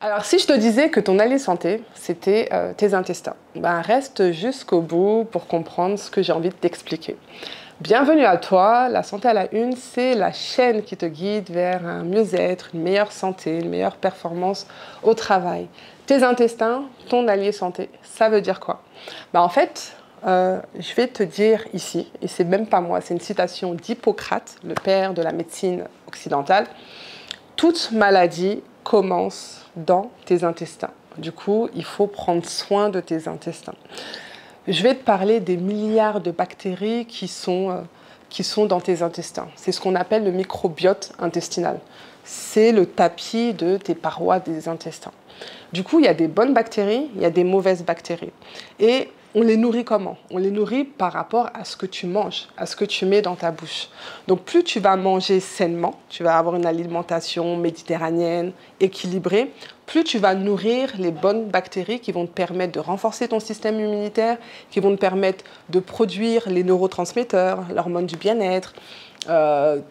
Alors, si je te disais que ton allié santé, c'était tes intestins, ben, reste jusqu'au bout pour comprendre ce que j'ai envie de t'expliquer. Bienvenue à toi, la santé à la une, c'est la chaîne qui te guide vers un mieux-être, une meilleure santé, une meilleure performance au travail. Tes intestins, ton allié santé, ça veut dire quoi? Ben, en fait, je vais te dire ici, et c'est même pas moi, c'est une citation d'Hippocrate, le père de la médecine occidentale. Toute maladie commence dans tes intestins. Du coup, il faut prendre soin de tes intestins. Je vais te parler des milliards de bactéries qui sont dans tes intestins. C'est ce qu'on appelle le microbiote intestinal. C'est le tapis de tes parois des intestins. Du coup, il y a des bonnes bactéries, il y a des mauvaises bactéries. Et on les nourrit comment? On les nourrit par rapport à ce que tu manges, à ce que tu mets dans ta bouche. Donc plus tu vas manger sainement, tu vas avoir une alimentation méditerranéenne équilibrée, plus tu vas nourrir les bonnes bactéries qui vont te permettre de renforcer ton système immunitaire, qui vont te permettre de produire les neurotransmetteurs, l'hormone du bien-être,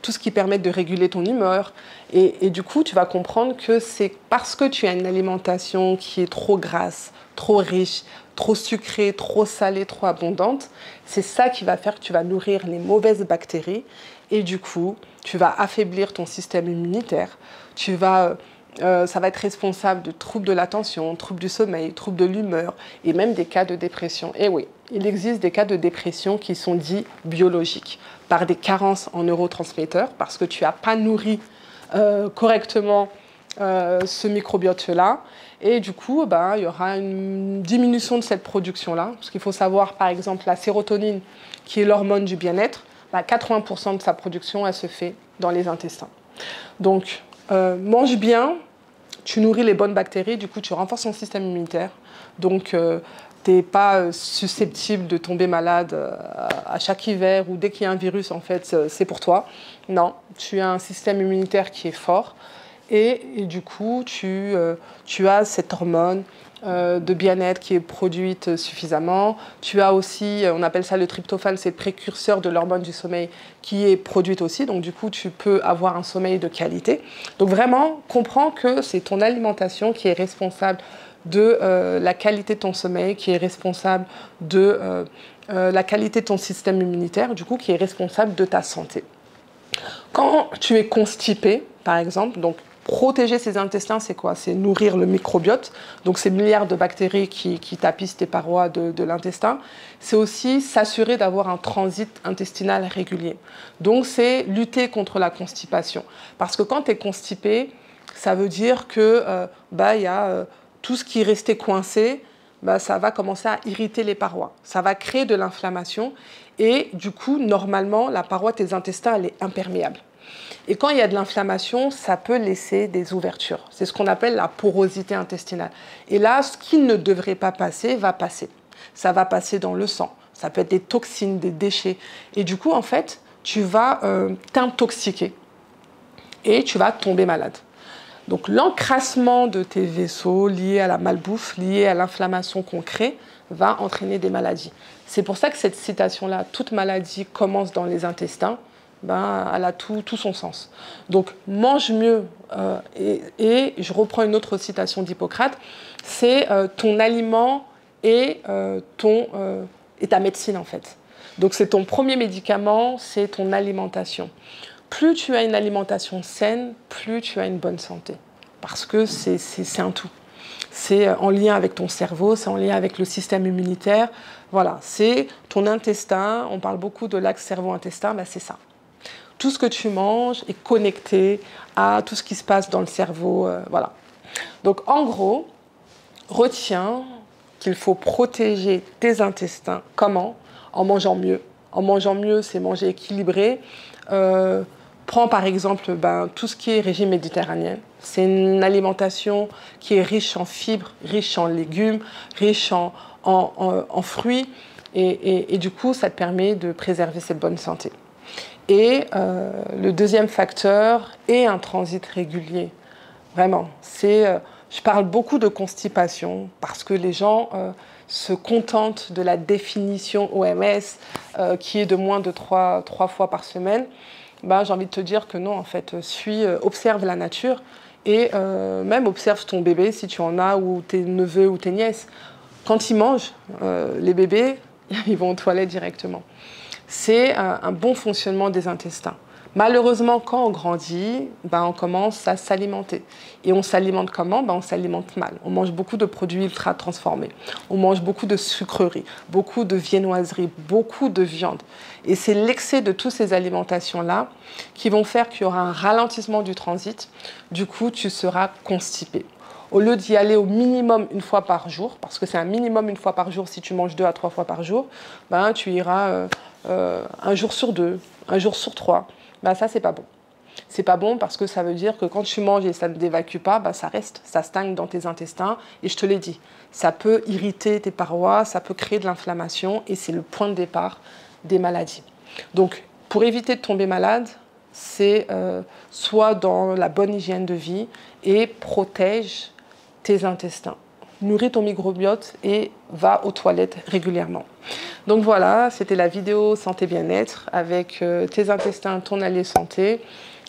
tout ce qui permet de réguler ton humeur. Et du coup, tu vas comprendre que c'est parce que tu as une alimentation qui est trop grasse, trop riche, trop sucrée, trop salée, trop abondante, c'est ça qui va faire que tu vas nourrir les mauvaises bactéries et du coup, tu vas affaiblir ton système immunitaire. Ça va être responsable de troubles de l'attention, troubles du sommeil, troubles de l'humeur et même des cas de dépression. Et oui, il existe des cas de dépression qui sont dits biologiques par des carences en neurotransmetteurs parce que tu n'as pas nourri correctement ce microbiote-là. Et du coup, il y aura une diminution de cette production-là. Parce qu'il faut savoir, par exemple, la sérotonine, qui est l'hormone du bien-être, 80% de sa production, elle se fait dans les intestins. Donc, mange bien, tu nourris les bonnes bactéries, du coup, tu renforces ton système immunitaire. Donc, tu n'es pas susceptible de tomber malade à chaque hiver ou dès qu'il y a un virus, en fait, c'est pour toi. Non, tu as un système immunitaire qui est fort. Et du coup, tu as cette hormone de bien-être qui est produite suffisamment. Tu as aussi, on appelle ça le tryptophane, c'est le précurseur de l'hormone du sommeil qui est produite aussi. Donc du coup, tu peux avoir un sommeil de qualité. Donc vraiment, comprends que c'est ton alimentation qui est responsable de la qualité de ton sommeil, qui est responsable de la qualité de ton système immunitaire, du coup, qui est responsable de ta santé. Quand tu es constipé, par exemple, donc protéger ses intestins, c'est quoi? C'est nourrir le microbiote, donc ces milliards de bactéries qui tapissent tes parois de l'intestin. C'est aussi s'assurer d'avoir un transit intestinal régulier. Donc c'est lutter contre la constipation. Parce que quand tu es constipé, ça veut dire que y a tout ce qui est resté coincé, ça va commencer à irriter les parois. Ça va créer de l'inflammation et du coup, normalement, la paroi de tes intestins, elle est imperméable. Et quand il y a de l'inflammation, ça peut laisser des ouvertures. C'est ce qu'on appelle la porosité intestinale. Et là, ce qui ne devrait pas passer, va passer. Ça va passer dans le sang. Ça peut être des toxines, des déchets. Et du coup, en fait, tu vas t'intoxiquer et tu vas tomber malade. Donc l'encrassement de tes vaisseaux liés à la malbouffe, liés à l'inflammation qu'on crée, va entraîner des maladies. C'est pour ça que cette citation-là, toute maladie commence dans les intestins, elle a tout son sens. Donc mange mieux, et je reprends une autre citation d'Hippocrate, c'est ton aliment et ta médecine en fait. Donc c'est ton premier médicament, c'est ton alimentation. Plus tu as une alimentation saine, plus tu as une bonne santé. Parce que c'est un tout. C'est en lien avec ton cerveau, c'est en lien avec le système immunitaire. Voilà, c'est ton intestin. On parle beaucoup de l'axe cerveau-intestin, c'est ça. Tout ce que tu manges est connecté à tout ce qui se passe dans le cerveau. Voilà. Donc en gros, retiens qu'il faut protéger tes intestins. Comment? En mangeant mieux. En mangeant mieux, c'est manger équilibré. Prends par exemple tout ce qui est régime méditerranéen. C'est une alimentation qui est riche en fibres, riche en légumes, riche en fruits. Et du coup, ça te permet de préserver cette bonne santé. Et le deuxième facteur est un transit régulier. Vraiment. Je parle beaucoup de constipation parce que les gens se contentent de la définition OMS qui est de moins de 3 fois par semaine. J'ai envie de te dire que non, en fait, observe la nature Et même observe ton bébé si tu en as, ou tes neveux ou tes nièces. Quand ils mangent, les bébés, ils vont aux toilettes directement. C'est un bon fonctionnement des intestins. Malheureusement, quand on grandit, on commence à s'alimenter. Et on s'alimente comment? On s'alimente mal. On mange beaucoup de produits ultra transformés. On mange beaucoup de sucreries, beaucoup de viennoiseries, beaucoup de viande. Et c'est l'excès de toutes ces alimentations-là qui vont faire qu'il y aura un ralentissement du transit. Du coup, tu seras constipé. Au lieu d'y aller au minimum une fois par jour, parce que c'est un minimum une fois par jour, si tu manges 2 à 3 fois par jour, tu iras un jour sur 2, un jour sur 3. Ça, c'est pas bon. C'est pas bon parce que ça veut dire que quand tu manges et ça ne t'évacue pas, ça reste, ça stagne dans tes intestins. Et je te l'ai dit, ça peut irriter tes parois, ça peut créer de l'inflammation et c'est le point de départ des maladies. Donc, pour éviter de tomber malade, c'est soit dans la bonne hygiène de vie et protège tes intestins. Nourris ton microbiote et va aux toilettes régulièrement. Donc voilà, c'était la vidéo santé bien-être avec tes intestins, ton allié santé.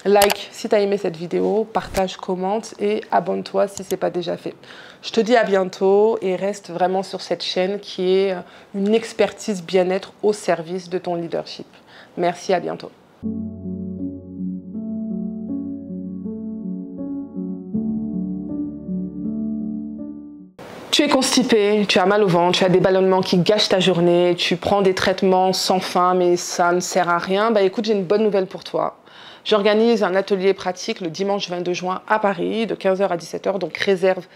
Like si tu as aimé cette vidéo, partage, commente et abonne-toi si ce n'est pas déjà fait. Je te dis à bientôt et reste vraiment sur cette chaîne qui est une expertise bien-être au service de ton leadership. Merci, à bientôt. Tu es constipé, tu as mal au ventre, tu as des ballonnements qui gâchent ta journée, tu prends des traitements sans fin mais ça ne sert à rien. Écoute, j'ai une bonne nouvelle pour toi. J'organise un atelier pratique le dimanche 22 juin à Paris de 15 h à 17 h. Donc réserve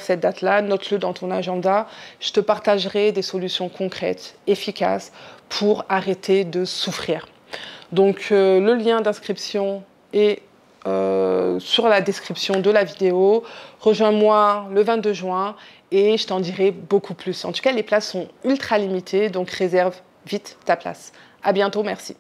cette date-là, note-le dans ton agenda. Je te partagerai des solutions concrètes, efficaces pour arrêter de souffrir. Donc le lien d'inscription est sur la description de la vidéo. Rejoins-moi le 22 juin et je t'en dirai beaucoup plus. En tout cas, les places sont ultra limitées, donc réserve vite ta place. À bientôt, merci.